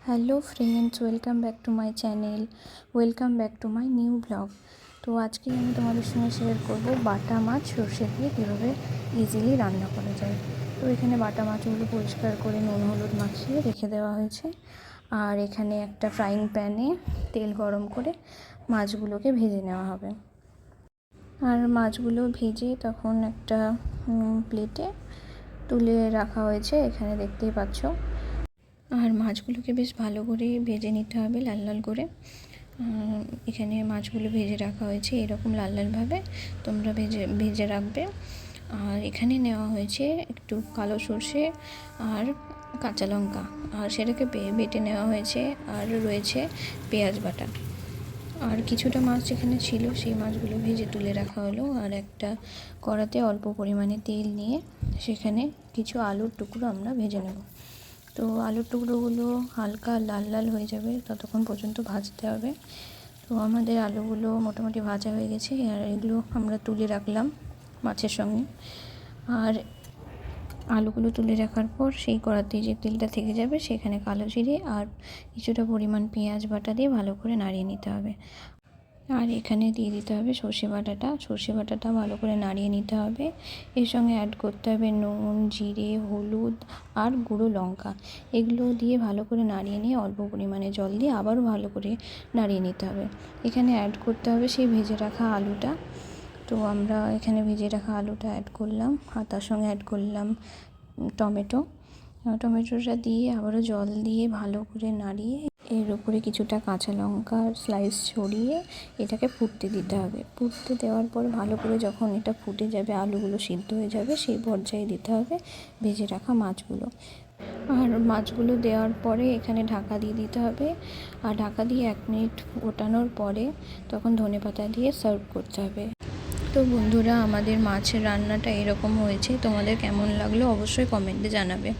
Hello friends, welcome back to my channel, welcome back to my new blog. তো আজকে আমি তোমাদের সঙ্গে শেয়ার করব বাটা মাছ সর্ষে দিয়ে কীভাবে ইজিলি রান্না করা যায়। তো এখানে বাটা মাছগুলো পরিষ্কার করে নুন হলুদ মাখিয়ে রেখে দেওয়া হয়েছে। আর এখানে একটা ফ্রাইং প্যানে তেল গরম করে মাছগুলোকে ভেজে নেওয়া হবে। আর মাছগুলো ভেজে তখন একটা প্লেটে তুলে রাখা হয়েছে, এখানে দেখতেই পাচ্ছ। আর মাছগুলোকে বেশ ভালো করে ভেজে নিতে হবে, লাল লাল করে। এখানে মাছগুলো ভেজে রাখা হয়েছে এরকম লাল লালভাবে, তোমরা ভেজে রাখবে। আর এখানে নেওয়া হয়েছে একটু কালো সর্ষে আর কাঁচা লঙ্কা, আর সেটাকে বেটে নেওয়া হয়েছে। আর রয়েছে পেঁয়াজ বাটা। আর কিছুটা মাছ যেখানে ছিল সেই মাছগুলো ভেজে তুলে রাখা হলো। আর একটা কড়াতে অল্প পরিমাণে তেল নিয়ে সেখানে কিছু আলুর টুকরো আমরা ভেজে নেব। তো আলুর টুকরোগুলো হালকা লাল লাল হয়ে যাবে ততক্ষণ পর্যন্ত ভাজতে হবে। তো আমাদের আলুগুলো মোটামুটি ভাজা হয়ে গেছে, আর এগুলো আমরা তুলে রাখলাম মাছের সঙ্গে। আর আলুগুলো তুলে রাখার পর সেই কড়াতে যে তেলটা থেকে যাবে সেখানে কালো জিরে আর কিছুটা পরিমাণ পেঁয়াজ বাটা দিয়ে ভালো করে নাড়িয়ে নিতে হবে। আর এখানে দিয়ে দিতে হবে সর্ষে বাটাটা ভালো করে নাড়িয়ে নিতে হবে। এর সঙ্গে অ্যাড করতে হবে নুন, জিরে, হলুদ আর গুঁড়ো লঙ্কা। এগুলো দিয়ে ভালো করে নাড়িয়ে নিয়ে অল্প পরিমাণে জল দিয়ে আবারও ভালো করে নাড়িয়ে নিতে হবে। এখানে অ্যাড করতে হবে সেই ভেজে রাখা আলুটা। তো আমরা এখানে ভেজে রাখা আলুটা অ্যাড করলাম, আর তার সঙ্গে অ্যাড করলাম টমেটোটা দিয়ে আবারও জল দিয়ে ভালো করে নাড়িয়ে এর উপরে কিছুটা কাঁচা লঙ্কার স্লাইস ছড়িয়ে এটাকে ফুটতে দিতে হবে। ফুটতে দেওয়ার পর ভালো করে যখন এটা ফুটে যাবে, আলুগুলো সিদ্ধ হয়ে যাবে, সেই পর্যায়ে দিতে হবে ভেজে রাখা মাছগুলো। আর মাছগুলো দেওয়ার পরে এখানে ঢাকা দিয়ে দিতে হবে। আর ঢাকা দিয়ে 1 মিনিট ফোটানোর পরে তখন ধনেপাতা দিয়ে সার্ভ করতে হবে। তো বন্ধুরা, আমাদের মাছের রান্নাটা এরকম হয়েছে। তোমাদের কেমন লাগলো অবশ্যই কমেন্টে জানাবে।